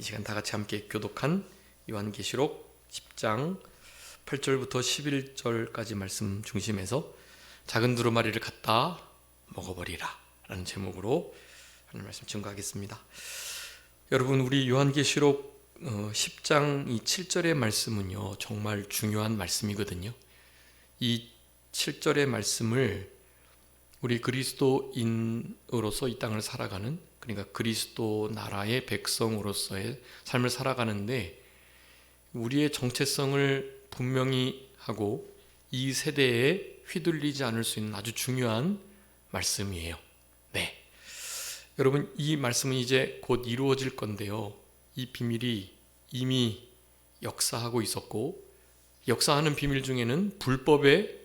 시간 다 같이 함께 교독한 요한계시록 10장 8절부터 11절까지 말씀 중심에서 작은 두루마리를 갖다 먹어버리라 라는 제목으로 하나님 말씀 증거하겠습니다. 여러분, 우리 요한계시록 10장 이 7절의 말씀은요 정말 중요한 말씀이거든요. 이 7절의 말씀을 우리 그리스도인으로서 이 땅을 살아가는, 그러니까 그리스도 나라의 백성으로서의 삶을 살아가는데 우리의 정체성을 분명히 하고 이 세대에 휘둘리지 않을 수 있는 아주 중요한 말씀이에요. 네, 여러분, 이 말씀은 이제 곧 이루어질 건데요, 이 비밀이 이미 역사하고 있었고, 역사하는 비밀 중에는 불법의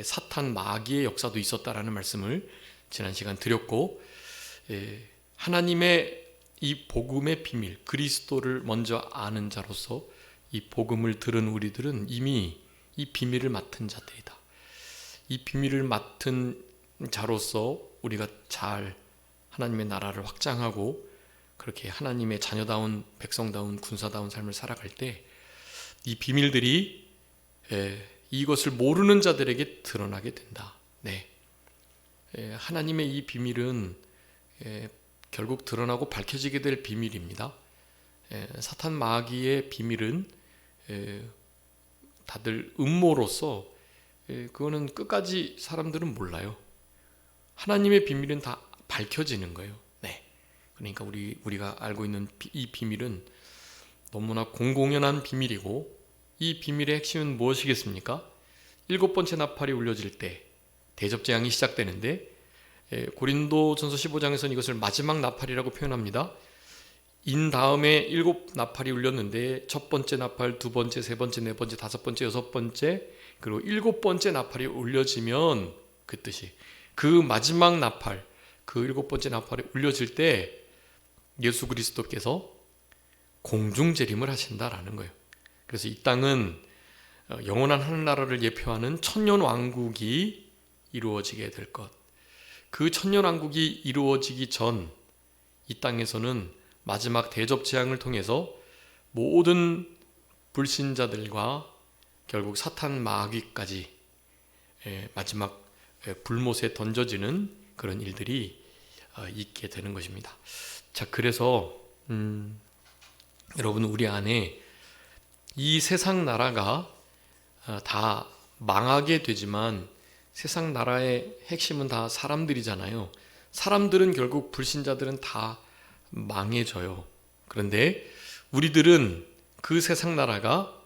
사탄 마귀의 역사도 있었다라는 말씀을 지난 시간 드렸고, 하나님의 이 복음의 비밀, 그리스도를 먼저 아는 자로서 이 복음을 들은 우리들은 이미 이 비밀을 맡은 자들이다. 이 비밀을 맡은 자로서 우리가 잘 하나님의 나라를 확장하고 그렇게 하나님의 자녀다운 백성다운 군사다운 삶을 살아갈 때 이 비밀들이 이것을 모르는 자들에게 드러나게 된다. 네, 하나님의 이 비밀은 결국 드러나고 밝혀지게 될 비밀입니다. 사탄 마귀의 비밀은 다들 음모로서 그거는 끝까지 사람들은 몰라요. 하나님의 비밀은 다 밝혀지는 거예요. 네, 그러니까 우리가 알고 있는 이 비밀은 너무나 공공연한 비밀이고, 이 비밀의 핵심은 무엇이겠습니까? 7번째 나팔이 울려질 때 대접재앙이 시작되는데, 고린도전서 15장에서는 이것을 마지막 나팔이라고 표현합니다. 인 다음에 7나팔이 울렸는데 첫 번째 나팔, 두 번째, 세 번째, 네 번째, 다섯 번째, 여섯 번째, 그리고 7번째 나팔이 울려지면 그 뜻이, 그 마지막 나팔, 그 7번째 나팔이 울려질 때 예수 그리스도께서 공중재림을 하신다라는 거예요. 그래서 이 땅은 영원한 하늘나라를 예표하는 천년왕국이 이루어지게 될 것, 그 천년왕국이 이루어지기 전 이 땅에서는 마지막 대접재앙을 통해서 모든 불신자들과 결국 사탄 마귀까지 마지막 불못에 던져지는 그런 일들이 있게 되는 것입니다. 자, 그래서 여러분, 우리 안에 이 세상 나라가 다 망하게 되지만 세상 나라의 핵심은 다 사람들이잖아요. 사람들은 결국, 불신자들은 다 망해져요. 그런데 우리들은 그 세상 나라가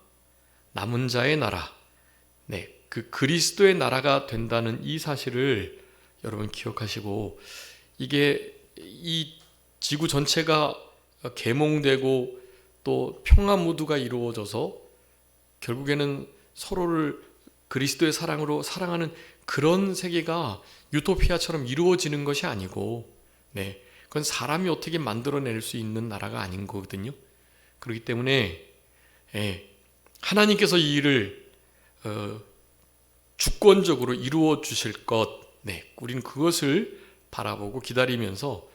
남은 자의 나라, 네, 그 그리스도의 나라가 된다는 이 사실을 여러분 기억하시고, 이게 이 지구 전체가 계몽되고 또 평화 무드가 이루어져서 결국에는 서로를 그리스도의 사랑으로 사랑하는 그런 세계가 유토피아처럼 이루어지는 것이 아니고, 네, 그건 사람이 어떻게 만들어낼 수 있는 나라가 아닌 거거든요. 그렇기 때문에 하나님께서 이 일을 주권적으로 이루어 주실 것, 네, 우리는 그것을 바라보고 기다리면서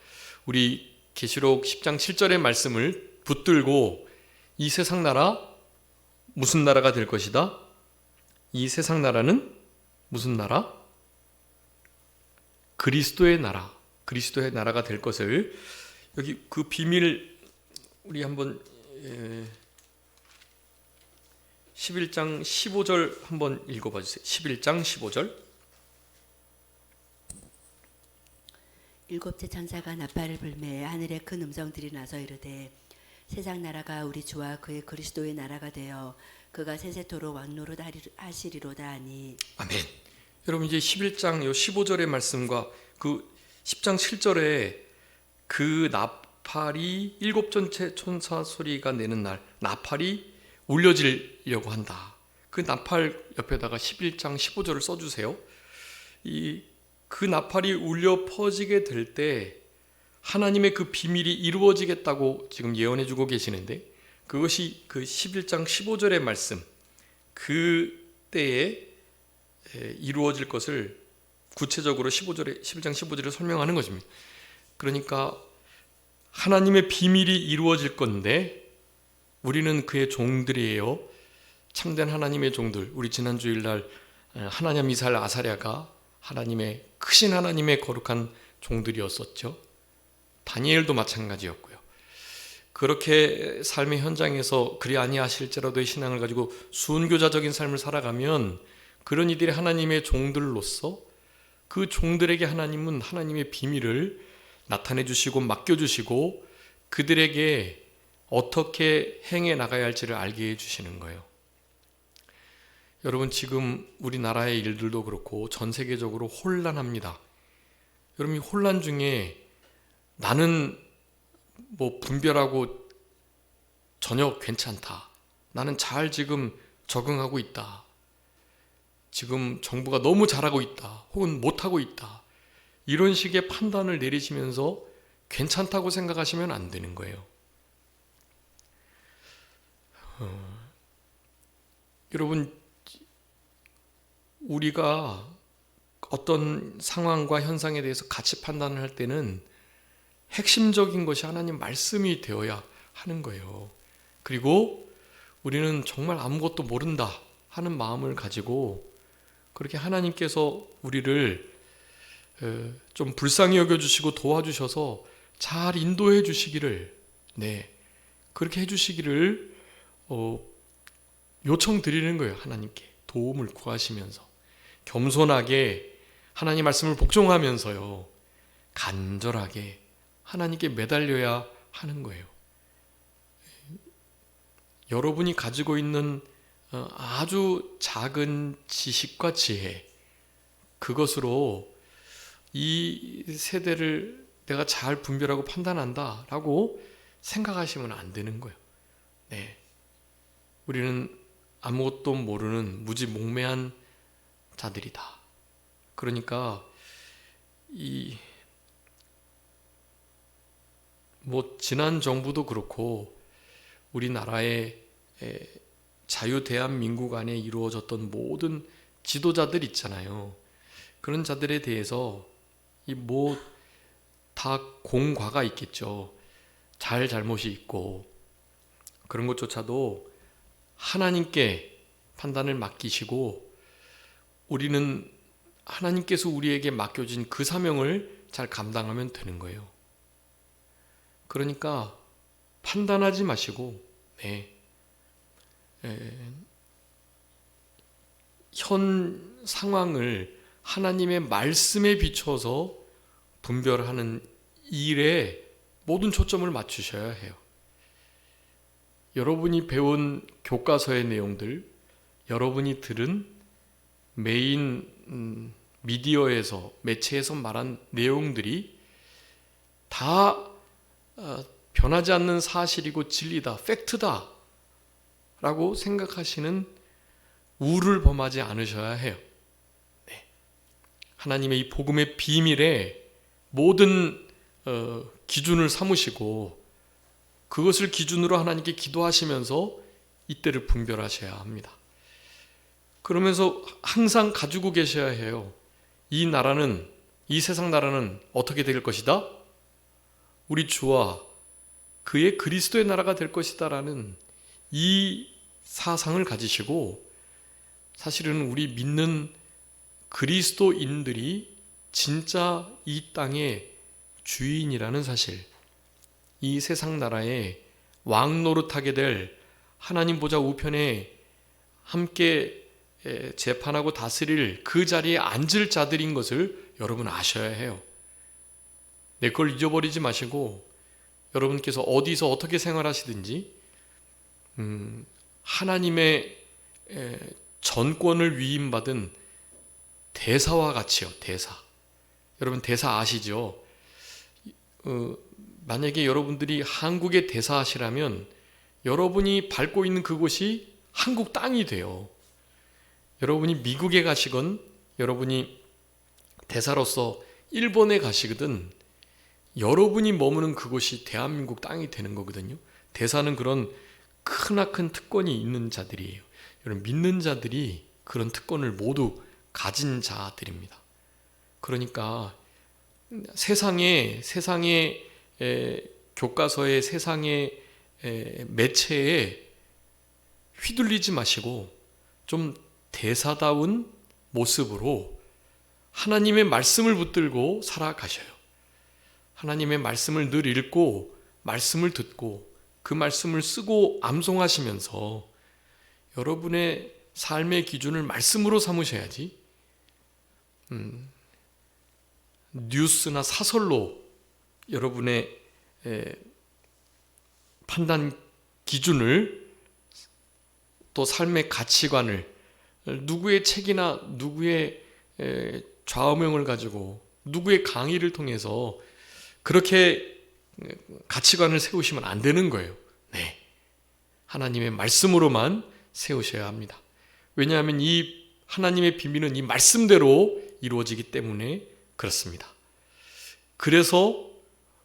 우리 계시록 10장 7절의 말씀을 붙들고, 이 세상 나라 무슨 나라가 될 것이다? 이 세상 나라는 무슨 나라? 그리스도의 나라, 그리스도의 나라가 될 것을, 여기 그 비밀 우리 한번 11장 15절 한번 읽어봐 주세요. 11장 15절. 일곱째 천사가 나팔을 불매 하늘에 큰 음성들이 나서 이르되, 세상 나라가 우리 주와 그의 그리스도의 나라가 되어 그가 세세토록 왕노릇 하시리로다 하니. 아멘. 여러분, 이제 11장 15절의 말씀과 그 10장 7절에 그 나팔이 7번째 천사 소리가 내는 날, 나팔이 울려지려고 한다. 그 나팔 옆에다가 11장 15절을 써주세요. 그 나팔이 울려 퍼지게 될 때 하나님의 그 비밀이 이루어지겠다고 지금 예언해주고 계시는데, 그것이 그 11장 15절의 말씀, 그 때에 이루어질 것을 구체적으로 11장 15절에 설명하는 것입니다. 그러니까 하나님의 비밀이 이루어질 건데 우리는 그의 종들이에요. 참된 하나님의 종들. 우리 지난 주일날 하나냐, 미사엘, 아사랴가 하나님의 크신 하나님의 거룩한 종들이었었죠. 다니엘도 마찬가지였고요. 그렇게 삶의 현장에서 그리 아니하실지라도의 신앙을 가지고 순교자적인 삶을 살아가면 그런 이들이 하나님의 종들로서 그 종들에게 하나님은 하나님의 비밀을 나타내 주시고 맡겨 주시고 그들에게 어떻게 행해 나가야 할지를 알게 해 주시는 거예요. 여러분, 지금 우리나라의 일들도 그렇고 전 세계적으로 혼란합니다. 여러분, 이 혼란 중에 나는 분별하고 전혀 괜찮다. 나는 잘 지금 적응하고 있다. 지금 정부가 너무 잘하고 있다. 혹은 못하고 있다. 이런 식의 판단을 내리시면서 괜찮다고 생각하시면 안 되는 거예요. 여러분, 우리가 어떤 상황과 현상에 대해서 가치 판단을 할 때는 핵심적인 것이 하나님 말씀이 되어야 하는 거예요. 그리고 우리는 정말 아무것도 모른다 하는 마음을 가지고 그렇게 하나님께서 우리를 좀 불쌍히 여겨주시고 도와주셔서 잘 인도해 주시기를, 그렇게 해주시기를 요청드리는 거예요. 하나님께 도움을 구하시면서 겸손하게 하나님 말씀을 복종하면서요, 간절하게 하나님께 매달려야 하는 거예요. 여러분이 가지고 있는 아주 작은 지식과 지혜, 그것으로 이 세대를 내가 잘 분별하고 판단한다라고 생각하시면 안 되는 거예요. 우리는 아무것도 모르는 무지몽매한 자들이다. 그러니까 지난 정부도 그렇고 우리나라의 자유대한민국 안에 이루어졌던 모든 지도자들 있잖아요. 그런 자들에 대해서 다 공과가 있겠죠. 잘못이 있고 그런 것조차도 하나님께 판단을 맡기시고 우리는 하나님께서 우리에게 맡겨진 그 사명을 잘 감당하면 되는 거예요. 그러니까 판단하지 마시고 현 상황을 하나님의 말씀에 비춰서 분별하는 일에 모든 초점을 맞추셔야 해요. 여러분이 배운 교과서의 내용들, 여러분이 들은 메인 미디어에서, 매체에서 말한 내용들이 다 변하지 않는 사실이고 진리다, 팩트다 라고 생각하시는 우를 범하지 않으셔야 해요. 하나님의 이 복음의 비밀에 모든 기준을 삼으시고 그것을 기준으로 하나님께 기도하시면서 이때를 분별하셔야 합니다. 그러면서 항상 가지고 계셔야 해요. 이 세상 나라는 어떻게 될 것이다? 우리 주와 그의 그리스도의 나라가 될 것이다 라는 이 사상을 가지시고, 사실은 우리 믿는 그리스도인들이 진짜 이 땅의 주인이라는 사실, 이 세상 나라의 왕 노릇하게 될 하나님 보좌 우편에 함께 재판하고 다스릴 그 자리에 앉을 자들인 것을 여러분 아셔야 해요. 그걸 잊어버리지 마시고 여러분께서 어디서 어떻게 생활하시든지 하나님의 전권을 위임받은 대사와 같이요. 대사. 여러분 대사 아시죠? 만약에 여러분들이 한국의 대사하시라면 여러분이 밟고 있는 그곳이 한국 땅이 돼요. 여러분이 미국에 가시건 여러분이 대사로서 일본에 가시거든 여러분이 머무는 그곳이 대한민국 땅이 되는 거거든요. 대사는 그런 크나큰 특권이 있는 자들이에요. 여러분 믿는 자들이 그런 특권을 모두 가진 자들입니다. 그러니까 세상에 교과서의 세상의 매체에 휘둘리지 마시고 좀 대사다운 모습으로 하나님의 말씀을 붙들고 살아가셔요. 하나님의 말씀을 늘 읽고 말씀을 듣고 그 말씀을 쓰고 암송하시면서 여러분의 삶의 기준을 말씀으로 삼으셔야지 뉴스나 사설로 여러분의 판단 기준을 또 삶의 가치관을 누구의 책이나 누구의 좌우명을 가지고 누구의 강의를 통해서 그렇게 가치관을 세우시면 안 되는 거예요. 네. 하나님의 말씀으로만 세우셔야 합니다. 왜냐하면 이 하나님의 비밀은 이 말씀대로 이루어지기 때문에 그렇습니다. 그래서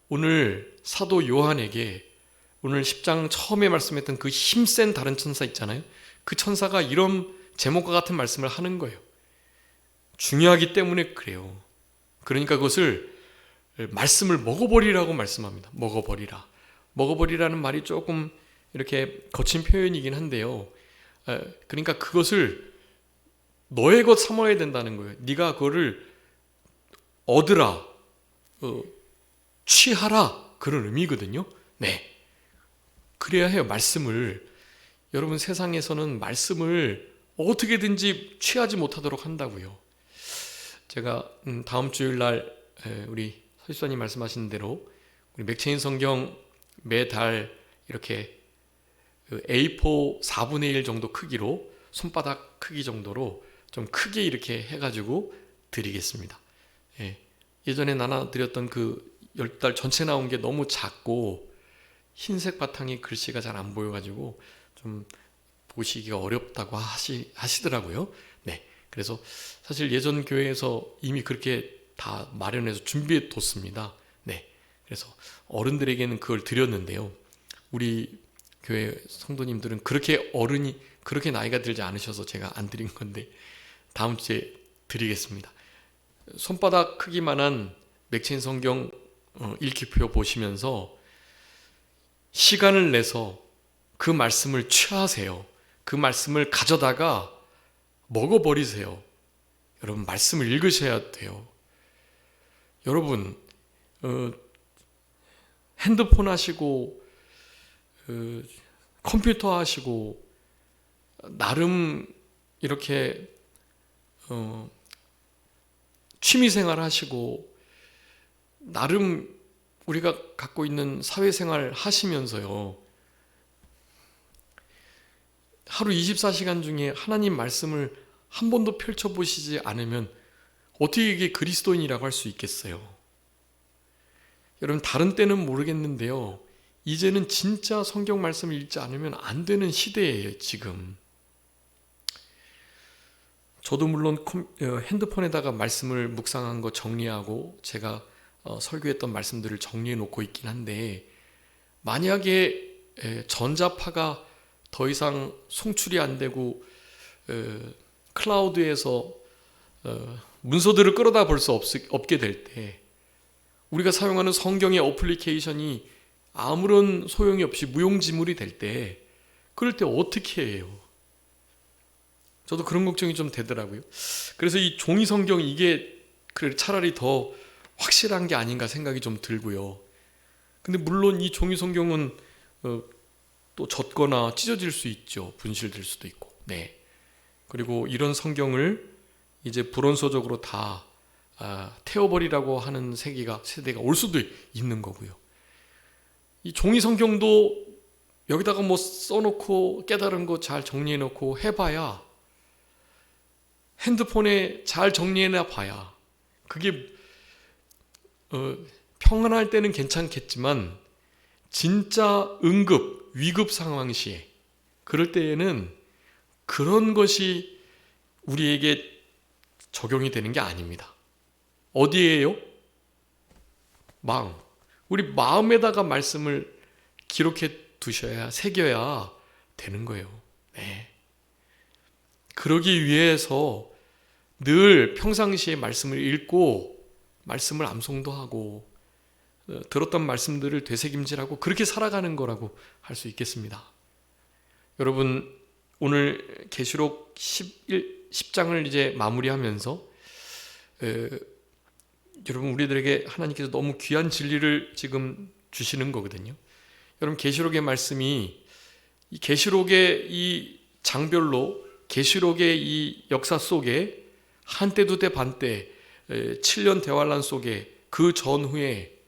오늘 사도 요한에게 오늘 10장 처음에 말씀했던 그 힘센 다른 천사 있잖아요. 그 천사가 이런 제목과 같은 말씀을 하는 거예요. 중요하기 때문에 그래요. 그러니까 그것을 말씀을 먹어버리라고 말씀합니다. 먹어버리라. 먹어버리라는 말이 조금 이렇게 거친 표현이긴 한데요. 그러니까 그것을 너의 것 삼아야 된다는 거예요. 네가 그거를 얻으라, 취하라 그런 의미거든요. 네, 그래야 해요. 말씀을 여러분 세상에서는 말씀을 어떻게든지 취하지 못하도록 한다고요. 제가 다음 주일 날 우리 설교사님 말씀하신 대로 우리 맥체인 성경 매달 이렇게 A4 4분의 1 정도 크기로 손바닥 크기 정도로 좀 크게 이렇게 해가지고 드리겠습니다. 예전에 나눠드렸던 그 10달 전체 나온 게 너무 작고 흰색 바탕에 글씨가 잘 안 보여가지고 좀 보시기가 어렵다고 하시더라고요. 네, 그래서 사실 예전 교회에서 이미 그렇게 다 마련해서 준비해 뒀습니다. 네, 그래서 어른들에게는 그걸 드렸는데요. 우리 교회 성도님들은 그렇게 나이가 들지 않으셔서 제가 안 드린 건데 다음 주에 드리겠습니다. 손바닥 크기만한 맥체인 성경 읽기표 보시면서 시간을 내서 그 말씀을 취하세요. 그 말씀을 가져다가 먹어버리세요. 여러분 말씀을 읽으셔야 돼요. 여러분 핸드폰 하시고 컴퓨터 하시고 나름 이렇게 취미생활 하시고 나름 우리가 갖고 있는 사회생활 하시면서요, 하루 24시간 중에 하나님 말씀을 한 번도 펼쳐보시지 않으면 어떻게 이게 그리스도인이라고 할 수 있겠어요? 여러분 다른 때는 모르겠는데요, 이제는 진짜 성경 말씀을 읽지 않으면 안 되는 시대예요. 지금 저도 물론 핸드폰에다가 말씀을 묵상한 거 정리하고 제가 설교했던 말씀들을 정리해 놓고 있긴 한데, 만약에 전자파가 더 이상 송출이 안 되고 클라우드에서 문서들을 끌어다 볼 수 없게 될 때, 우리가 사용하는 성경의 어플리케이션이 아무런 소용이 없이 무용지물이 될 때, 그럴 때 어떻게 해요? 저도 그런 걱정이 좀 되더라고요. 그래서 이 종이 성경 이게 차라리 더 확실한 게 아닌가 생각이 좀 들고요. 근데 물론 이 종이 성경은 또 젖거나 찢어질 수 있죠. 분실될 수도 있고. 네. 그리고 이런 성경을 이제 불원소적으로 다 태워버리라고 하는 세대가 올 수도 있는 거고요. 이 종이 성경도 여기다가 뭐 써놓고 깨달은 거 잘 정리해놓고 해봐야, 핸드폰에 잘 정리해놔 봐야 그게 평안할 때는 괜찮겠지만 진짜 응급 위급 상황 시에, 그럴 때에는 그런 것이 우리에게 적용이 되는 게 아닙니다. 어디에요? 우리 마음에다가 말씀을 기록해 두셔야, 새겨야 되는 거예요. 네. 그러기 위해서 늘 평상시에 말씀을 읽고 말씀을 암송도 하고 들었던 말씀들을 되새김질하고 그렇게 살아가는 거라고 할 수 있겠습니다. 여러분, 오늘 계시록 10장을 이제 마무리하면서 여러분, 우리들에게 하나님께서 너무 귀한 진리를 지금 주시는 거거든요. 여러분, 계시록의 말씀이 이 계시록의 이 장별로 계시록의 이 역사 속에 한때 두때 반때 7년 대환란 속에 그 전후에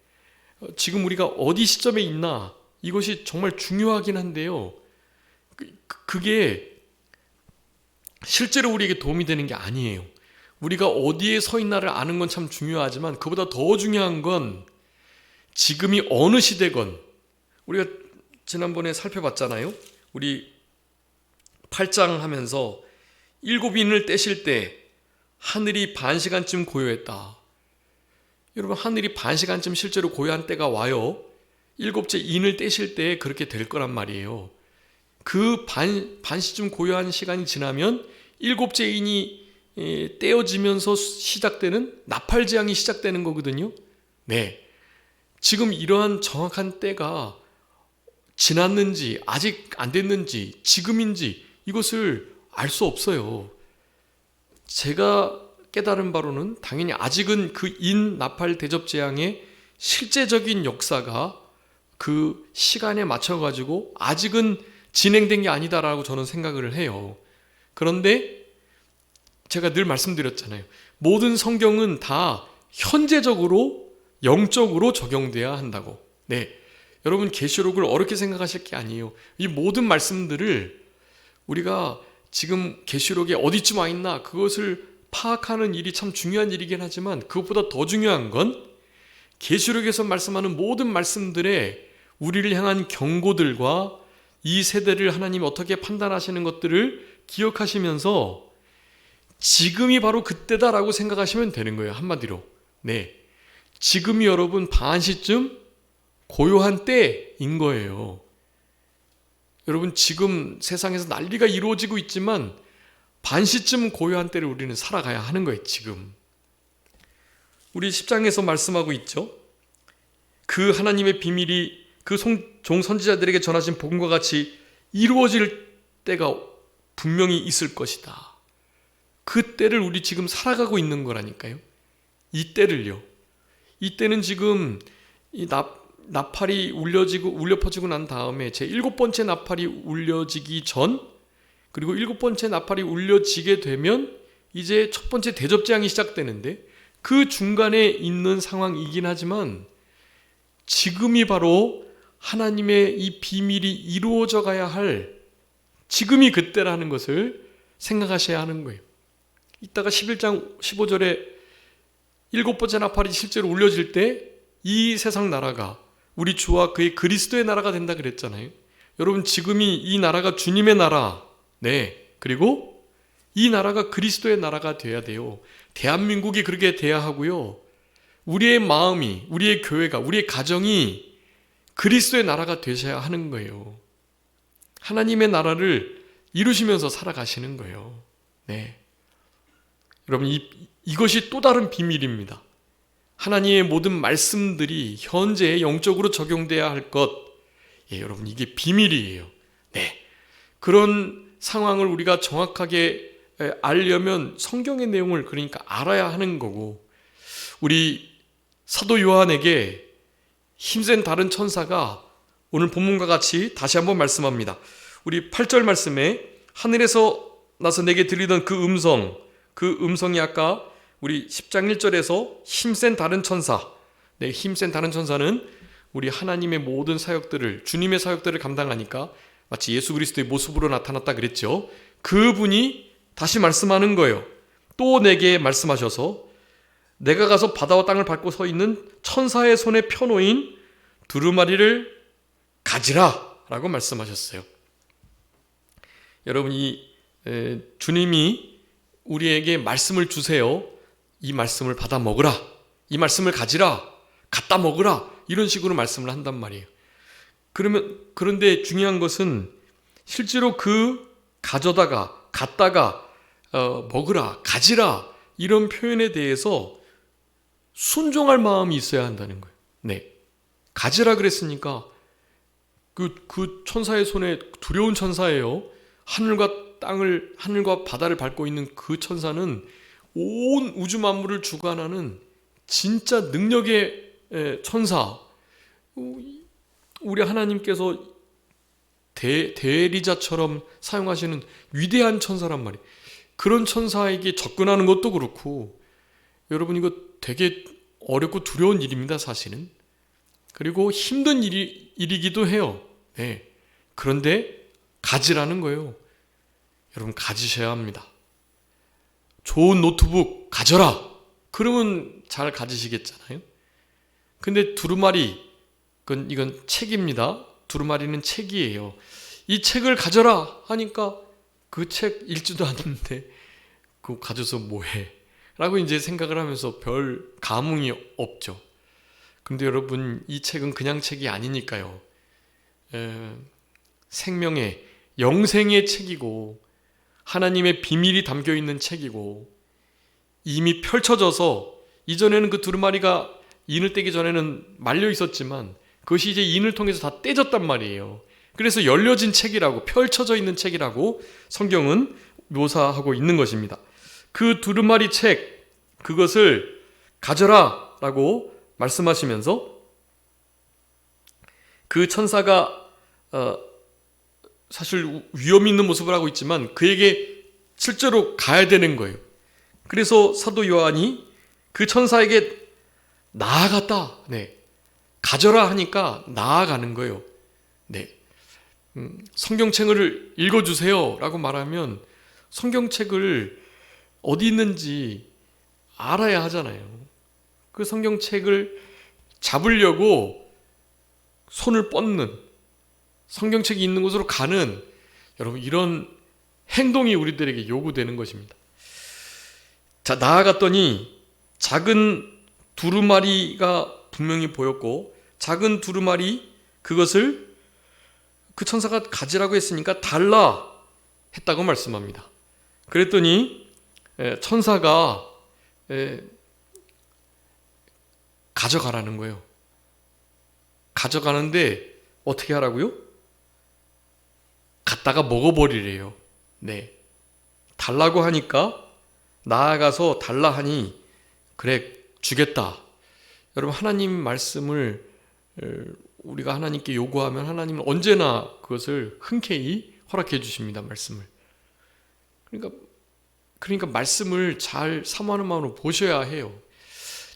지금 우리가 어디 시점에 있나, 이것이 정말 중요하긴 한데요, 그게 실제로 우리에게 도움이 되는 게 아니에요. 우리가 어디에 서 있나를 아는 건 참 중요하지만 그보다 더 중요한 건 지금이 어느 시대건, 우리가 지난번에 살펴봤잖아요. 우리 8장 하면서 7인을 떼실 때 하늘이 반시간쯤 고요했다. 여러분, 하늘이 반시간쯤 실제로 고요한 때가 와요. 7째 인을 떼실 때 그렇게 될 거란 말이에요. 그 반시쯤 고요한 시간이 지나면 7째 인이 떼어지면서 시작되는 나팔재앙이 시작되는 거거든요. 네, 지금 이러한 정확한 때가 지났는지 아직 안 됐는지 지금인지 이것을 알 수 없어요. 제가 깨달은 바로는 당연히 아직은 그 인 나팔 대접 재앙의 실제적인 역사가 그 시간에 맞춰가지고 아직은 진행된 게 아니다라고 저는 생각을 해요. 그런데 제가 늘 말씀드렸잖아요. 모든 성경은 다 현재적으로 영적으로 적용돼야 한다고. 네, 여러분, 계시록을 어렵게 생각하실 게 아니에요. 이 모든 말씀들을 우리가 지금 계시록에 어디쯤 와 있나 그것을 파악하는 일이 참 중요한 일이긴 하지만 그것보다 더 중요한 건 계시록에서 말씀하는 모든 말씀들의 우리를 향한 경고들과 이 세대를 하나님이 어떻게 판단하시는 것들을 기억하시면서 지금이 바로 그때다라고 생각하시면 되는 거예요. 한마디로. 네, 지금이 여러분 반시쯤 고요한 때인 거예요. 여러분, 지금 세상에서 난리가 이루어지고 있지만 반시쯤 고요한 때를 우리는 살아가야 하는 거예요. 지금 우리 10장에서 말씀하고 있죠. 그 하나님의 비밀이 그 종 선지자들에게 전하신 복음과 같이 이루어질 때가 분명히 있을 것이다. 그 때를 우리 지금 살아가고 있는 거라니까요. 이 때를요. 이 때는 지금 이 나팔이 울려 퍼지고 난 다음에 제 7번째 나팔이 울려지기 전, 그리고 7번째 나팔이 울려지게 되면 이제 첫 번째 대접재앙이 시작되는데 그 중간에 있는 상황이긴 하지만 지금이 바로 하나님의 이 비밀이 이루어져 가야 할 지금이 그때라는 것을 생각하셔야 하는 거예요. 이따가 11장 15절에 7번째 나팔이 실제로 울려질 때 이 세상 나라가 우리 주와 그의 그리스도의 나라가 된다 그랬잖아요. 여러분, 지금이 이 나라가 주님의 나라, 네, 그리고 이 나라가 그리스도의 나라가 돼야 돼요. 대한민국이 그렇게 돼야 하고요. 우리의 마음이, 우리의 교회가, 우리의 가정이 그리스도의 나라가 되셔야 하는 거예요. 하나님의 나라를 이루시면서 살아가시는 거예요. 네, 여러분, 이것이 또 다른 비밀입니다. 하나님의 모든 말씀들이 현재 영적으로 적용돼야 할 것, 여러분, 이게 비밀이에요. 네, 그런 상황을 우리가 정확하게 알려면 성경의 내용을 그러니까 알아야 하는 거고, 우리 사도 요한에게 힘센 다른 천사가 오늘 본문과 같이 다시 한번 말씀합니다. 우리 8절 말씀에 하늘에서 나서 내게 들리던 그 음성이 아까 우리 10장 1절에서 힘센 다른 천사, 네, 힘센 다른 천사는 우리 하나님의 모든 사역들을, 주님의 사역들을 감당하니까 마치 예수 그리스도의 모습으로 나타났다 그랬죠. 그분이 다시 말씀하는 거예요. 또 내게 말씀하셔서 내가 가서 바다와 땅을 밟고 서 있는 천사의 손에 펴놓인 두루마리를 가지라 라고 말씀하셨어요. 여러분, 주님이 우리에게 말씀을 주세요. 이 말씀을 받아 먹으라, 이 말씀을 가지라, 갖다 먹으라, 이런 식으로 말씀을 한단 말이에요. 그런데 중요한 것은 실제로 그 가져다가, 갖다가, 먹으라, 가지라, 이런 표현에 대해서 순종할 마음이 있어야 한다는 거예요. 네, 가지라 그랬으니까 그 천사의 손에, 두려운 천사예요. 하늘과 바다를 밟고 있는 그 천사는 온 우주 만물을 주관하는 진짜 능력의 천사. 우리 하나님께서 대리자처럼 사용하시는 위대한 천사란 말이에요. 그런 천사에게 접근하는 것도 그렇고, 여러분 이거 되게 어렵고 두려운 일입니다, 사실은. 그리고 힘든 일이기도 해요. 네. 그런데 가지라는 거예요. 여러분 가지셔야 합니다. 좋은 노트북 가져라. 그러면 잘 가지시겠잖아요. 근데 두루마리, 이건 책입니다. 두루마리는 책이에요. 이 책을 가져라 하니까 그 책 읽지도 않는데 그거 가져서 뭐해? 라고 이제 생각을 하면서 별 감흥이 없죠. 근데 여러분 이 책은 그냥 책이 아니니까요. 생명의, 영생의 책이고 하나님의 비밀이 담겨있는 책이고, 이미 펼쳐져서, 이전에는 그 두루마리가 인을 떼기 전에는 말려 있었지만 그것이 이제 인을 통해서 다 떼졌단 말이에요. 그래서 열려진 책이라고, 펼쳐져 있는 책이라고 성경은 묘사하고 있는 것입니다. 그 두루마리 책, 그것을 가져라 라고 말씀하시면서 그 천사가 사실 위험 있는 모습을 하고 있지만 그에게 실제로 가야 되는 거예요. 그래서 사도 요한이 그 천사에게 나아갔다. 네. 가져라 하니까 나아가는 거예요. 네. 성경책을 읽어주세요 라고 말하면 성경책을 어디 있는지 알아야 하잖아요. 그 성경책을 잡으려고 손을 뻗는, 성경책이 있는 곳으로 가는, 여러분 이런 행동이 우리들에게 요구되는 것입니다. 자, 나아갔더니 작은 두루마리가 분명히 보였고, 작은 두루마리, 그것을 그 천사가 가지라고 했으니까 달라 했다고 말씀합니다. 그랬더니 천사가 가져가라는 거예요. 가져가는데 어떻게 하라고요? 갖다가 먹어버리래요. 네. 달라고 하니까 나아가서 달라 하니 그래 주겠다. 여러분 하나님 말씀을 우리가 하나님께 요구하면 하나님은 언제나 그것을 흔쾌히 허락해 주십니다. 말씀을. 그러니까 말씀을 잘 사모하는 마음으로 보셔야 해요.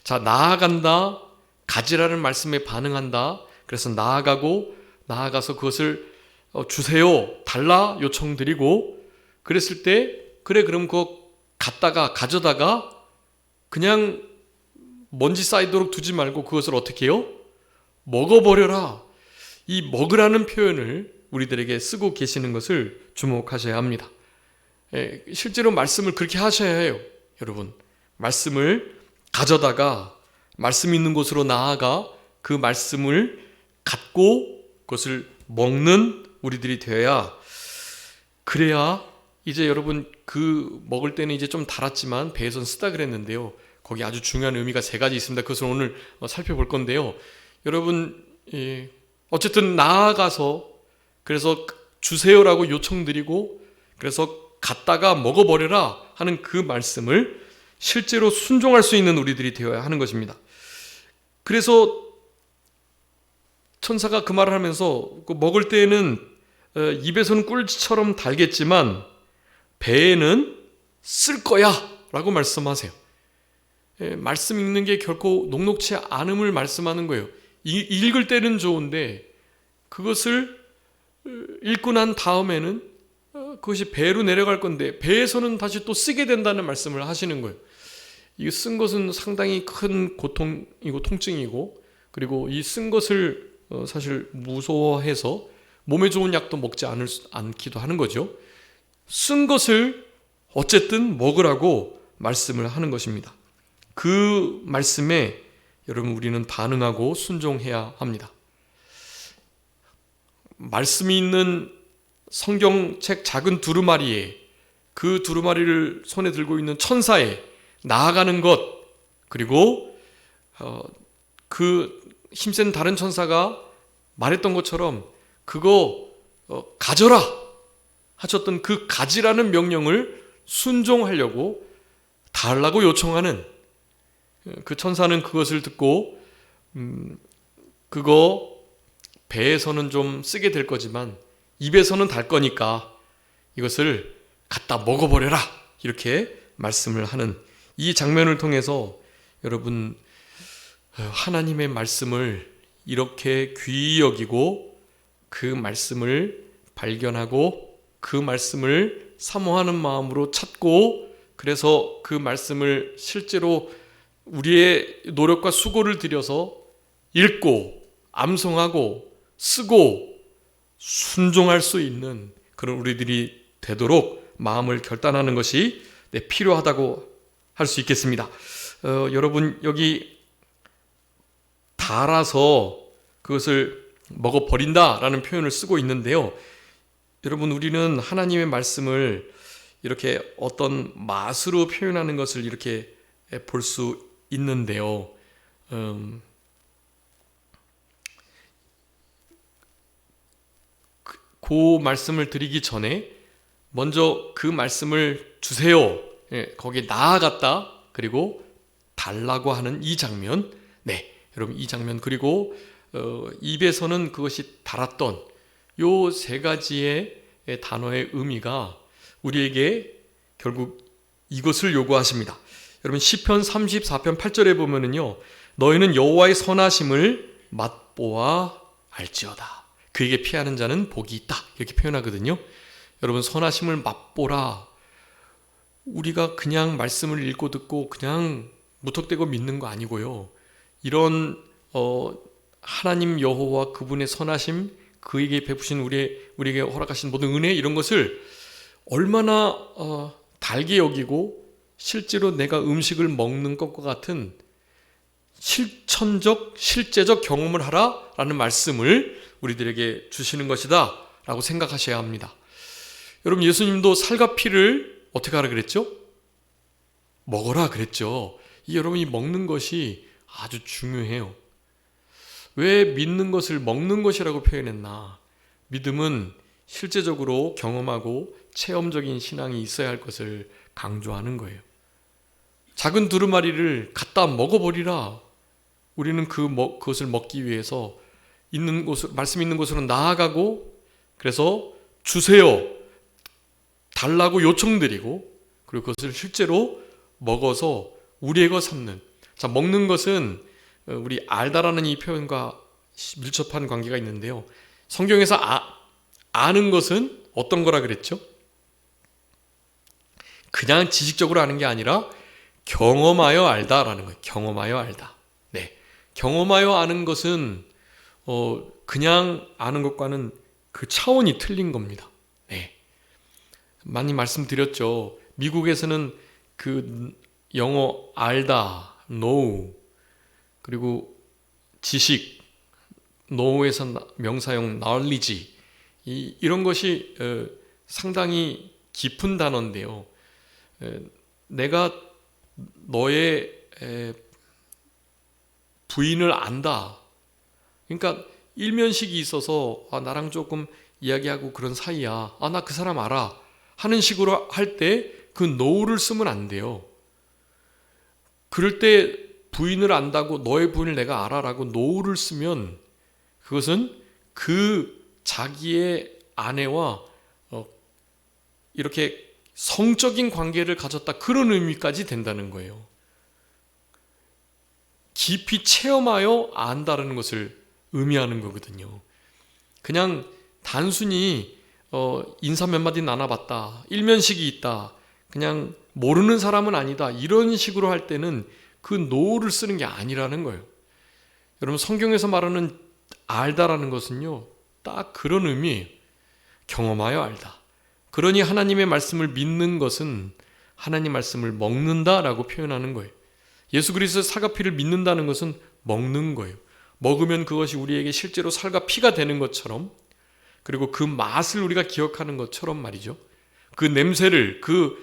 자, 나아간다. 가지라는 말씀에 반응한다. 그래서 나아가서 그것을 주세요. 달라 요청드리고, 그랬을 때 그래 그럼 그거 가져다가 그냥 먼지 쌓이도록 두지 말고 그것을 어떻게 해요? 먹어버려라. 이 먹으라는 표현을 우리들에게 쓰고 계시는 것을 주목하셔야 합니다. 실제로 말씀을 그렇게 하셔야 해요. 여러분 말씀을 가져다가 말씀 있는 곳으로 나아가 그 말씀을 갖고 그것을 먹는 우리들이 되어야, 그래야 이제 여러분 그 먹을 때는 이제 좀 달았지만 배에선 쓰다 그랬는데요. 거기 아주 중요한 의미가 3가지 있습니다. 그것을 오늘 살펴볼 건데요. 여러분 어쨌든 나아가서 그래서 주세요라고 요청드리고 그래서 갖다가 먹어버려라 하는 그 말씀을 실제로 순종할 수 있는 우리들이 되어야 하는 것입니다. 그래서 천사가 그 말을 하면서 먹을 때에는 입에서는 꿀처럼 달겠지만 배에는 쓸 거야 라고 말씀하세요. 말씀 읽는 게 결코 녹록치 않음을 말씀하는 거예요. 읽을 때는 좋은데 그것을 읽고 난 다음에는 그것이 배로 내려갈 건데 배에서는 다시 또 쓰게 된다는 말씀을 하시는 거예요. 이 쓴 것은 상당히 큰 고통이고 통증이고, 그리고 이 쓴 것을 사실 무서워해서 몸에 좋은 약도 먹지 않기도 하는 거죠. 쓴 것을 어쨌든 먹으라고 말씀을 하는 것입니다. 그 말씀에 여러분 우리는 반응하고 순종해야 합니다. 말씀이 있는 성경책 작은 두루마리에, 그 두루마리를 손에 들고 있는 천사에 나아가는 것, 그리고 그 힘센 다른 천사가 말했던 것처럼 그거 가져라 하셨던 그 가지라는 명령을 순종하려고 달라고 요청하는 그 천사는 그것을 듣고 그거 배에서는 좀 쓰게 될 거지만 입에서는 달 거니까 이것을 갖다 먹어버려라 이렇게 말씀을 하는 이 장면을 통해서 여러분 하나님의 말씀을 이렇게 귀히 여기고 그 말씀을 발견하고 그 말씀을 사모하는 마음으로 찾고 그래서 그 말씀을 실제로 우리의 노력과 수고를 들여서 읽고 암송하고 쓰고 순종할 수 있는 그런 우리들이 되도록 마음을 결단하는 것이 필요하다고 할 수 있겠습니다. 여러분 여기 달아서 그것을 먹어버린다라는 표현을 쓰고 있는데요. 여러분 우리는 하나님의 말씀을 이렇게 어떤 맛으로 표현하는 것을 이렇게 볼 수 있는데요. 그 말씀을 드리기 전에 먼저 그 말씀을 주세요. 거기에 나아갔다 그리고 달라고 하는 이 장면, 여러분 이 장면 그리고 입에서는 그것이 달았던 요 세 가지의 단어의 의미가 우리에게 결국 이것을 요구하십니다. 여러분 시편 34편 8절에 보면은요, 너희는 여호와의 선하심을 맛보아 알지어다. 그에게 피하는 자는 복이 있다. 이렇게 표현하거든요. 여러분 선하심을 맛보라. 우리가 그냥 말씀을 읽고 듣고 그냥 무턱대고 믿는 거 아니고요. 이런 하나님 여호와 그분의 선하심, 그에게 베푸신 우리에게 허락하신 모든 은혜 이런 것을 얼마나 달게 여기고 실제로 내가 음식을 먹는 것과 같은 실천적, 실제적 경험을 하라라는 말씀을 우리들에게 주시는 것이다 라고 생각하셔야 합니다. 여러분 예수님도 살과 피를 어떻게 하라 그랬죠? 먹어라 그랬죠. 여러분이 먹는 것이 아주 중요해요. 왜 믿는 것을 먹는 것이라고 표현했나? 믿음은 실제적으로 경험하고 체험적인 신앙이 있어야 할 것을 강조하는 거예요. 작은 두루마리를 갖다 먹어버리라. 우리는 그것을 먹기 위해서 있는 곳, 말씀 있는 곳으로 나아가고 그래서 주세요. 달라고 요청드리고 그리고 그것을 실제로 먹어서 우리의 것 삼는. 자, 먹는 것은 우리 알다라는 이 표현과 밀접한 관계가 있는데요. 성경에서 아는 것은 어떤 거라 그랬죠? 그냥 지식적으로 아는 게 아니라 경험하여 알다라는 거예요. 경험하여 알다. 경험하여 아는 것은 그냥 아는 것과는 그 차원이 틀린 겁니다. 많이 말씀드렸죠. 미국에서는 그 영어 알다, know, 그리고 지식, know에서 명사형 knowledge, 이런 것이 상당히 깊은 단어인데요. 내가 너의 부인을 안다. 그러니까 일면식이 있어서 나랑 조금 이야기하고 그런 사이야. 나 그 사람 알아. 하는 식으로 할 때 그 know를 쓰면 안 돼요. 그럴 때 부인을 안다고 너의 부인을 내가 알아라고 know를 쓰면 그것은 그 자기의 아내와 이렇게 성적인 관계를 가졌다 그런 의미까지 된다는 거예요. 깊이 체험하여 안다는 것을 의미하는 거거든요. 그냥 단순히 인사 몇 마디 나눠봤다, 일면식이 있다, 그냥 모르는 사람은 아니다 이런 식으로 할 때는 그 know를 쓰는 게 아니라는 거예요. 여러분 성경에서 말하는 알다라는 것은요 딱 그런 의미예요. 경험하여 알다. 그러니 하나님의 말씀을 믿는 것은 하나님 말씀을 먹는다라고 표현하는 거예요. 예수 그리스도의 살과 피를 믿는다는 것은 먹는 거예요. 먹으면 그것이 우리에게 실제로 살과 피가 되는 것처럼, 그리고 그 맛을 우리가 기억하는 것처럼 말이죠. 그 냄새를, 그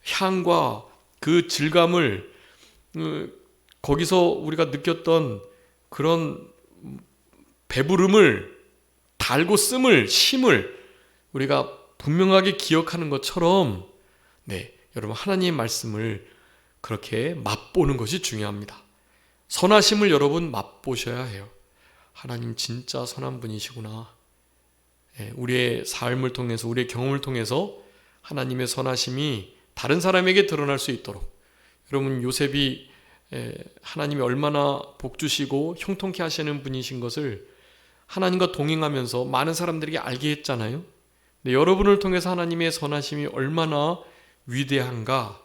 향과 그 질감을 거기서 우리가 느꼈던 그런 배부름을 달고 씀을 심을 우리가 분명하게 기억하는 것처럼 여러분 하나님의 말씀을 그렇게 맛보는 것이 중요합니다. 선하심을 여러분 맛보셔야 해요. 하나님 진짜 선한 분이시구나. 우리의 삶을 통해서 우리의 경험을 통해서 하나님의 선하심이 다른 사람에게 드러날 수 있도록 여러분 요셉이 하나님이 얼마나 복주시고 형통케 하시는 분이신 것을 하나님과 동행하면서 많은 사람들에게 알게 했잖아요. 여러분을 통해서 하나님의 선하심이 얼마나 위대한가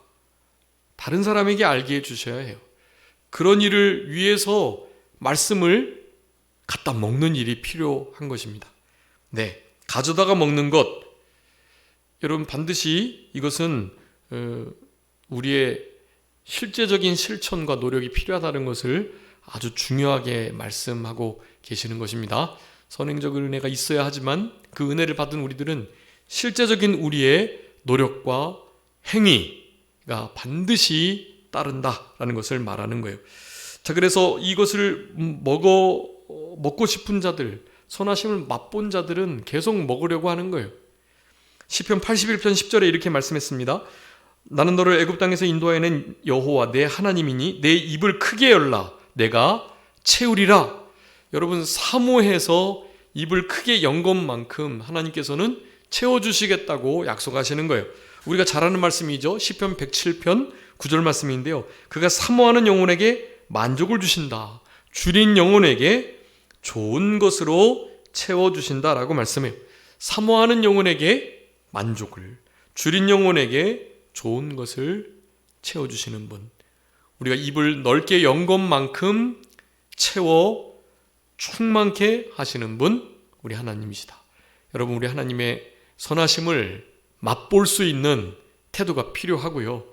다른 사람에게 알게 해주셔야 해요. 그런 일을 위해서 말씀을 갖다 먹는 일이 필요한 것입니다. 가져다가 먹는 것 여러분 반드시 이것은 우리의 실제적인 실천과 노력이 필요하다는 것을 아주 중요하게 말씀하고 계시는 것입니다. 선행적 은혜가 있어야 하지만 그 은혜를 받은 우리들은 실제적인 우리의 노력과 행위가 반드시 따른다라는 것을 말하는 거예요. 자, 그래서 이것을 먹고 싶은 자들, 선하심을 맛본 자들은 계속 먹으려고 하는 거예요. 시편 81편 10절에 이렇게 말씀했습니다. 나는 너를 애굽 땅에서 인도하여낸 여호와 내 하나님이니 내 입을 크게 열라 내가 채우리라. 여러분 사모해서 입을 크게 연 것만큼 하나님께서는 채워주시겠다고 약속하시는 거예요. 우리가 잘 아는 말씀이죠. 시편 107편 9절 말씀인데요. 그가 사모하는 영혼에게 만족을 주신다. 줄인 영혼에게 좋은 것으로 채워주신다라고 말씀해요. 사모하는 영혼에게 만족을, 줄인 영혼에게 좋은 것을 채워주시는 분. 우리가 입을 넓게 연 것만큼 채워 충만케 하시는 분, 우리 하나님이시다. 여러분 우리 하나님의 선하심을 맛볼 수 있는 태도가 필요하고요.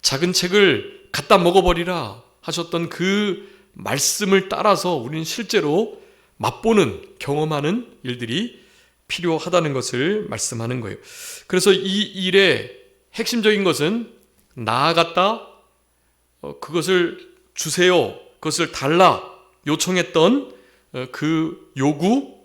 작은 책을 갖다 먹어버리라 하셨던 그 말씀을 따라서 우리는 실제로 맛보는, 경험하는 일들이 필요하다는 것을 말씀하는 거예요. 그래서 이 일의 핵심적인 것은 나아갔다, 그것을 주세요, 그것을 달라 요청했던 그 요구,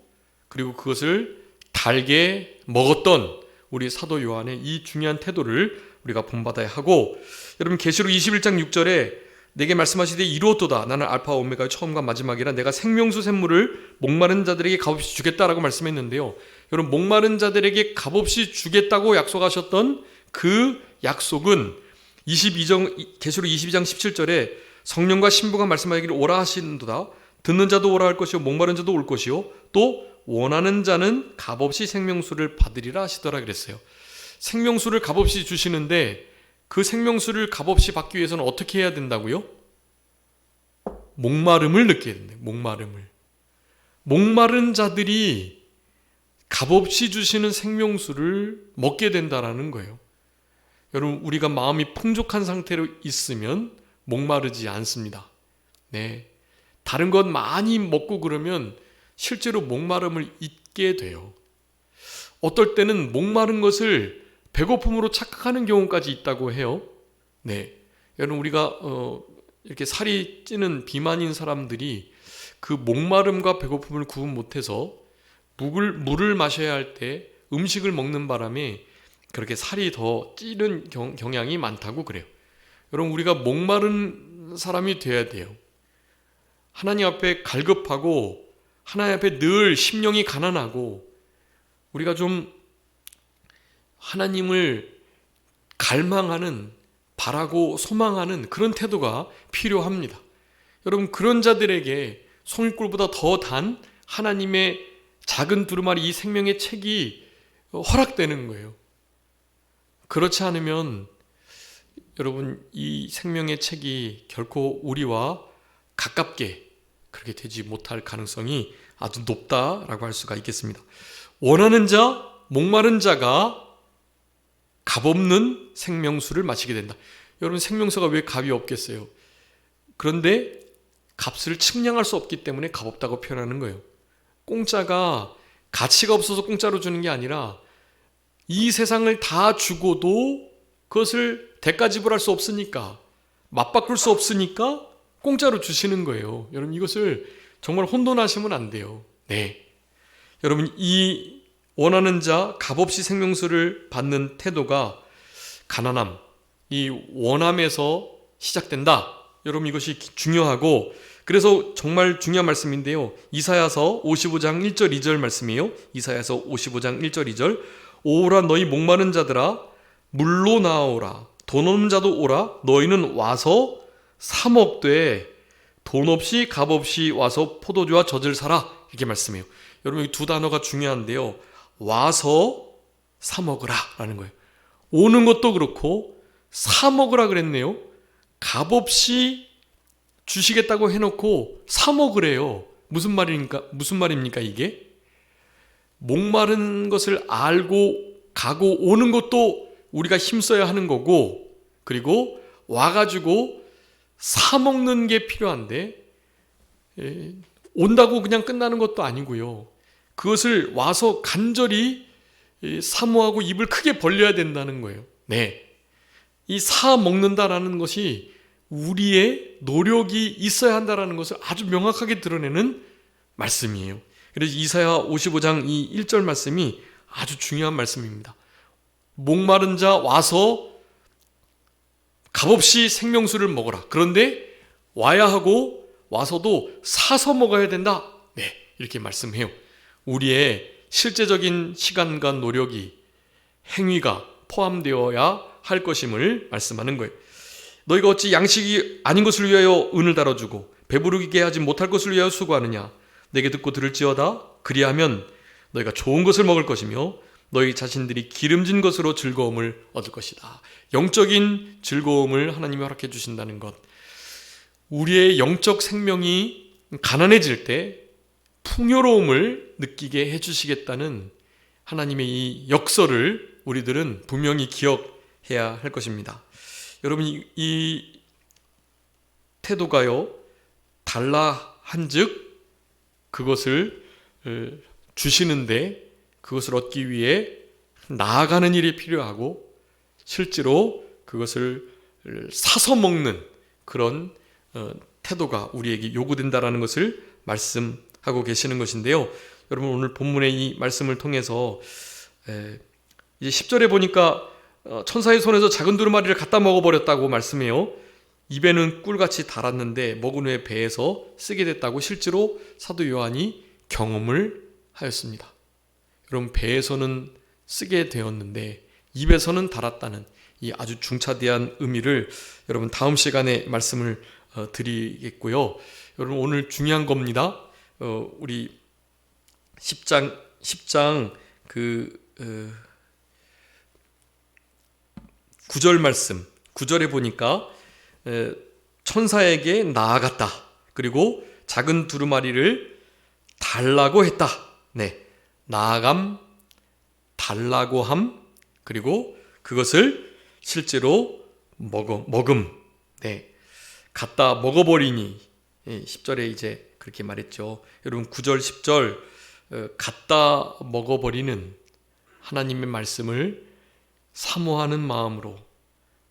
그리고 그것을 달게 먹었던 우리 사도 요한의 이 중요한 태도를 우리가 본받아야 하고, 여러분 계시록 21장 6절에 내게 말씀하시되 이루었도다. 나는 알파와 오메가의 처음과 마지막이라 내가 생명수 샘물을 목마른 자들에게 값없이 주겠다라고 말씀했는데요. 여러분 목마른 자들에게 값없이 주겠다고 약속하셨던 그 약속은 계시록 22장 17절에 성령과 신부가 말씀하기를 오라 하시는도다. 듣는 자도 오라 할 것이요 목마른 자도 올 것이요 또 원하는 자는 값없이 생명수를 받으리라 하시더라 그랬어요. 생명수를 값없이 주시는데 그 생명수를 값없이 받기 위해서는 어떻게 해야 된다고요? 목마름을 느껴야 된대요. 목마른 자들이 값없이 주시는 생명수를 먹게 된다라는 거예요. 여러분 우리가 마음이 풍족한 상태로 있으면 목마르지 않습니다. 다른 것 많이 먹고 그러면 실제로 목마름을 잊게 돼요. 어떨 때는 목마른 것을 배고픔으로 착각하는 경우까지 있다고 해요. 여러분 우리가 이렇게 살이 찌는 비만인 사람들이 그 목마름과 배고픔을 구분 못해서 물을 마셔야 할 때 음식을 먹는 바람에 그렇게 살이 더 찌는 경향이 많다고 그래요. 여러분 우리가 목마른 사람이 돼야 돼요. 하나님 앞에 갈급하고 하나님 앞에 늘 심령이 가난하고 우리가 좀 하나님을 갈망하는, 바라고 소망하는 그런 태도가 필요합니다. 여러분 그런 자들에게 송이꿀보다 더 단 하나님의 작은 두루마리 이 생명의 책이 허락되는 거예요. 그렇지 않으면 여러분 이 생명의 책이 결코 우리와 가깝게 그렇게 되지 못할 가능성이 아주 높다라고 할 수가 있겠습니다. 원하는 자, 목마른 자가 값없는 생명수를 마시게 된다. 여러분 생명수가 왜 값이 없겠어요? 그런데 값을 측량할 수 없기 때문에 값없다고 표현하는 거예요. 공짜가 가치가 없어서 공짜로 주는 게 아니라 이 세상을 다 주고도 그것을 대가 지불할 수 없으니까, 맞바꿀 수 없으니까 공짜로 주시는 거예요. 여러분 이것을 정말 혼돈하시면 안 돼요. 네, 여러분 이 원하는 자 값없이 생명수를 받는 태도가 가난함, 이 원함에서 시작된다. 여러분 이것이 중요하고, 그래서 정말 중요한 말씀인데요. 이사야서 55장 1절 2절 말씀이에요. 이사야서 55장 1절 2절. 오라 너희 목마른 자들아 물로 나오라. 돈 없는 자도 오라. 너희는 와서 사 먹되 돈 없이 값 없이 와서 포도주와 젖을 사라. 이렇게 말씀해요. 여러분 이 두 단어가 중요한데요. 와서 사 먹으라 라는 거예요. 오는 것도 그렇고 사 먹으라 그랬네요. 값 없이 주시겠다고 해놓고 사 먹으래요. 무슨 말입니까 이게? 목마른 것을 알고 가고 오는 것도 우리가 힘써야 하는 거고, 그리고 와가지고 사 먹는 게 필요한데, 온다고 그냥 끝나는 것도 아니고요. 그것을 와서 간절히 사모하고 입을 크게 벌려야 된다는 거예요. 네, 이 사 먹는다라는 것이 우리의 노력이 있어야 한다라는 것을 아주 명확하게 드러내는 말씀이에요. 그래서 이사야 55장 이 1절 말씀이 아주 중요한 말씀입니다. 목마른 자 와서 값없이 생명수를 먹어라. 그런데 와야 하고 와서도 사서 먹어야 된다. 네, 이렇게 말씀해요. 우리의 실제적인 시간과 노력이, 행위가 포함되어야 할 것임을 말씀하는 거예요. 너희가 어찌 양식이 아닌 것을 위하여 은을 다뤄주고 배부르게 하지 못할 것을 위하여 수고하느냐. 내게 듣고 들을지어다. 그리하면 너희가 좋은 것을 먹을 것이며 너희 자신들이 기름진 것으로 즐거움을 얻을 것이다. 영적인 즐거움을 하나님이 허락해 주신다는 것. 우리의 영적 생명이 가난해질 때 풍요로움을 느끼게 해주시겠다는 하나님의 이 역설을 우리들은 분명히 기억해야 할 것입니다. 여러분 이 태도가요, 달라 한즉 그것을 주시는데 그것을 얻기 위해 나아가는 일이 필요하고, 실제로 그것을 사서 먹는 그런 태도가 우리에게 요구된다라는 것을 말씀하고 계시는 것인데요. 여러분 오늘 본문의 이 말씀을 통해서 이제 10절에 보니까 천사의 손에서 작은 두루마리를 갖다 먹어버렸다고 말씀해요. 입에는 꿀같이 달았는데 먹은 후에 배에서 쓰게 됐다고 실제로 사도 요한이 경험을 하였습니다. 여러분 배에서는 쓰게 되었는데 입에서는 달았다는 이 아주 중차대한 의미를 여러분 다음 시간에 말씀을 드리겠고요. 여러분 오늘 중요한 겁니다. 우리 10장 그 9절 말씀, 9절에 보니까 천사에게 나아갔다. 그리고 작은 두루마리를 달라고 했다. 네, 나아감, 달라고 함, 그리고 그것을 실제로 먹음. 네, 갖다 먹어버리니. 10절에 이제 그렇게 말했죠. 여러분 9절, 10절 갖다 먹어버리는 하나님의 말씀을 사모하는 마음으로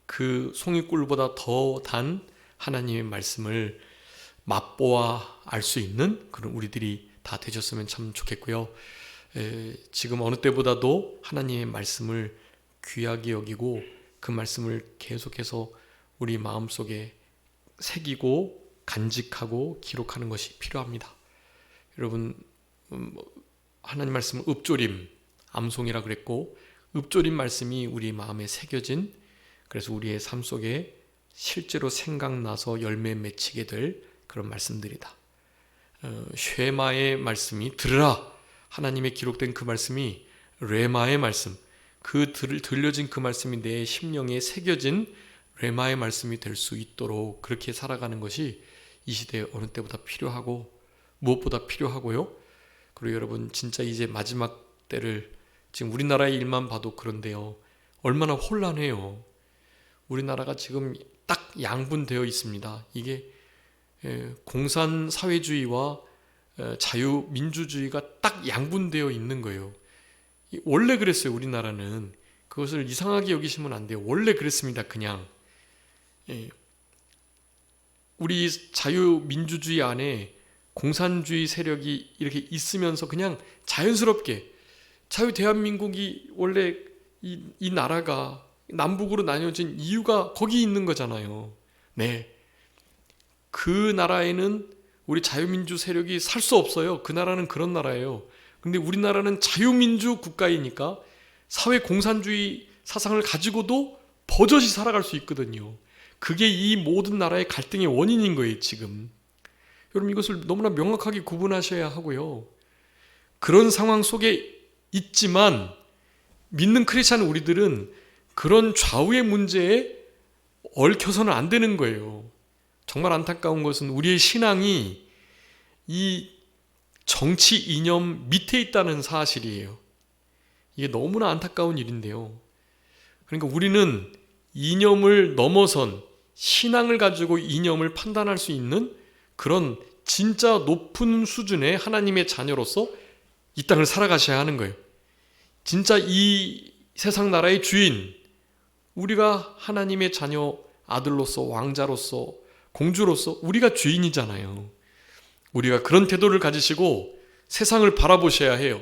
그 송이꿀보다 더 단 하나님의 말씀을 맛보아 알 수 있는 그런 우리들이 다 되셨으면 참 좋겠고요. 지금 어느 때보다도 하나님의 말씀을 귀하게 여기고 그 말씀을 계속해서 우리 마음속에 새기고 간직하고 기록하는 것이 필요합니다. 여러분 하나님 말씀은 읍조림, 암송이라 그랬고 읍조림 말씀이 우리 마음에 새겨진, 그래서 우리의 삶 속에 실제로 생각나서 열매 맺히게 될 그런 말씀들이다. 쉐마의 말씀이 들으라, 하나님의 기록된 그 말씀이 레마의 말씀, 그 들려진 그 말씀이 내 심령에 새겨진 레마의 말씀이 될 수 있도록 그렇게 살아가는 것이 이 시대에 어느 때보다 필요하고 무엇보다 필요하고요. 그리고 여러분 진짜 이제 마지막 때를, 지금 우리나라의 일만 봐도 그런데요, 얼마나 혼란해요. 우리나라가 지금 딱 양분되어 있습니다. 이게 공산사회주의와 자유민주주의가 딱 양분되어 있는 거예요. 원래 그랬어요. 우리나라는. 그것을 이상하게 여기시면 안 돼요. 원래 그랬습니다. 그냥 우리 자유민주주의 안에 공산주의 세력이 이렇게 있으면서 그냥 자연스럽게 자유 대한민국이 원래 이 나라가 남북으로 나뉘어진 이유가 거기 있는 거잖아요. 네. 그 나라에는 우리 자유민주 세력이 살 수 없어요. 그 나라는 그런 나라예요. 근데 우리나라는 자유민주 국가이니까 사회 공산주의 사상을 가지고도 버젓이 살아갈 수 있거든요. 그게 이 모든 나라의 갈등의 원인인 거예요, 지금. 여러분, 이것을 너무나 명확하게 구분하셔야 하고요. 그런 상황 속에 있지만 믿는 크리스찬 우리들은 그런 좌우의 문제에 얽혀서는 안 되는 거예요. 정말 안타까운 것은 우리의 신앙이 이 정치 이념 밑에 있다는 사실이에요. 이게 너무나 안타까운 일인데요. 그러니까 우리는 이념을 넘어선 신앙을 가지고 이념을 판단할 수 있는 그런 진짜 높은 수준의 하나님의 자녀로서 이 땅을 살아가셔야 하는 거예요. 진짜 이 세상 나라의 주인, 우리가 하나님의 자녀 아들로서 왕자로서 공주로서 우리가 주인이잖아요. 우리가 그런 태도를 가지시고 세상을 바라보셔야 해요.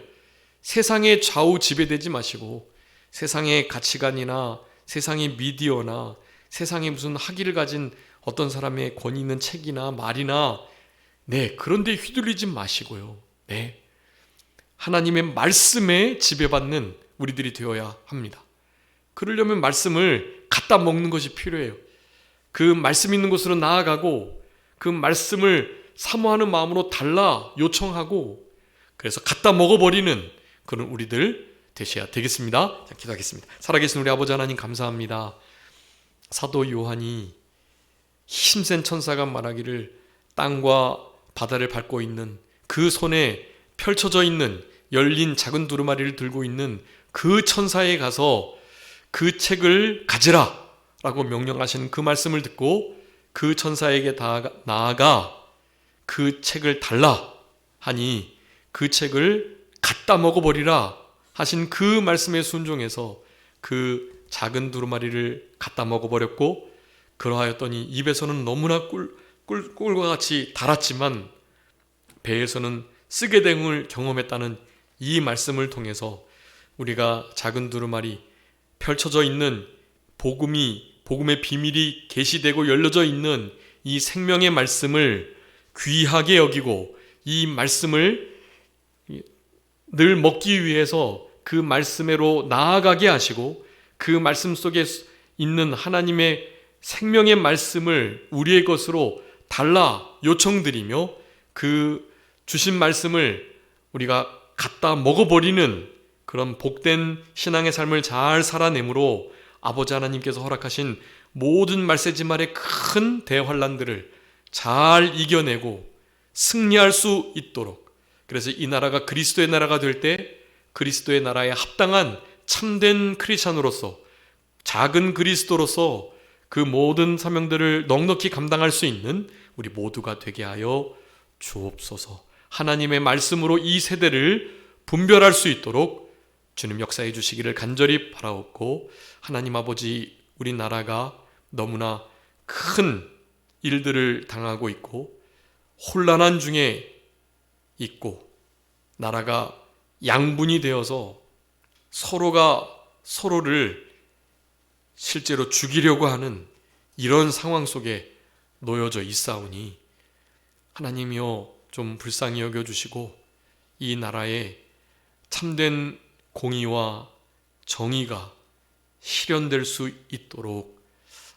세상에 좌우 지배되지 마시고 세상의 가치관이나 세상의 미디어나 세상에 무슨 학위를 가진 어떤 사람의 권위 있는 책이나 말이나 그런 데 휘둘리지 마시고요. 하나님의 말씀에 지배받는 우리들이 되어야 합니다. 그러려면 말씀을 갖다 먹는 것이 필요해요. 그 말씀 있는 곳으로 나아가고 그 말씀을 사모하는 마음으로 달라 요청하고 그래서 갖다 먹어버리는 그런 우리들 되셔야 되겠습니다. 자, 기도하겠습니다. 살아계신 우리 아버지 하나님 감사합니다. 사도 요한이 힘센 천사가 말하기를 땅과 바다를 밟고 있는 그 손에 펼쳐져 있는 열린 작은 두루마리를 들고 있는 그 천사에 가서 그 책을 가지라 라고 명령하시는 그 말씀을 듣고 그 천사에게 나아가 그 책을 달라 하니 그 책을 갖다 먹어버리라 하신 그 말씀에 순종해서 그 작은 두루마리를 갖다 먹어버렸고 그러하였더니 입에서는 너무나 꿀과 같이 달았지만 배에서는 쓰게 됨을 경험했다는 이 말씀을 통해서 우리가 작은 두루마리 펼쳐져 있는 복음의 비밀이 계시되고 열려져 있는 이 생명의 말씀을 귀하게 여기고 이 말씀을 늘 먹기 위해서 그 말씀으로 나아가게 하시고 그 말씀 속에 있는 하나님의 생명의 말씀을 우리의 것으로 달라 요청드리며 그 주신 말씀을 우리가 갖다 먹어버리는 그런 복된 신앙의 삶을 잘 살아내므로 아버지 하나님께서 허락하신 모든 말세지말의 큰 대환란들을 잘 이겨내고 승리할 수 있도록, 그래서 이 나라가 그리스도의 나라가 될 때 그리스도의 나라에 합당한 참된 크리스찬으로서, 작은 그리스도로서 그 모든 사명들을 넉넉히 감당할 수 있는 우리 모두가 되게 하여 주옵소서. 하나님의 말씀으로 이 세대를 분별할 수 있도록 주님 역사해 주시기를 간절히 바라옵고, 하나님 아버지, 우리나라가 너무나 큰 일들을 당하고 있고 혼란한 중에 있고 나라가 양분이 되어서 서로가 서로를 실제로 죽이려고 하는 이런 상황 속에 놓여져 있사오니 하나님이여 좀 불쌍히 여겨주시고 이 나라에 참된 공의와 정의가 실현될 수 있도록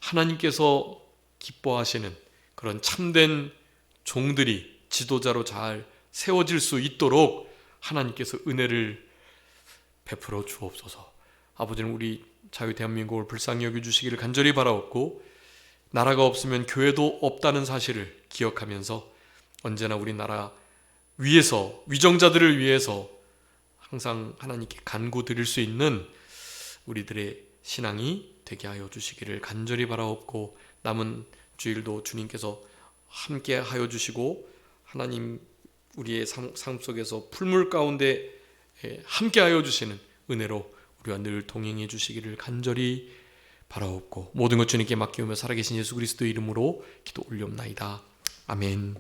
하나님께서 기뻐하시는 그런 참된 종들이 지도자로 잘 세워질 수 있도록 하나님께서 은혜를 베풀어 주옵소서. 아버지는 우리 자유 대한민국을 불쌍히 여겨주시기를 간절히 바라옵고, 나라가 없으면 교회도 없다는 사실을 기억하면서 언제나 우리나라 위에서, 위정자들을 위해서 항상 하나님께 간구드릴 수 있는 우리들의 신앙이 되게 하여 주시기를 간절히 바라옵고, 남은 주일도 주님께서 함께 하여 주시고 하나님 우리의 삶 속에서 풀물 가운데 함께 하여 주시는 은혜로 우리와 늘 동행해 주시기를 간절히 바라옵고, 모든 것 주님께 맡기며 살아계신 예수 그리스도의 이름으로 기도 올리옵나이다. 아멘.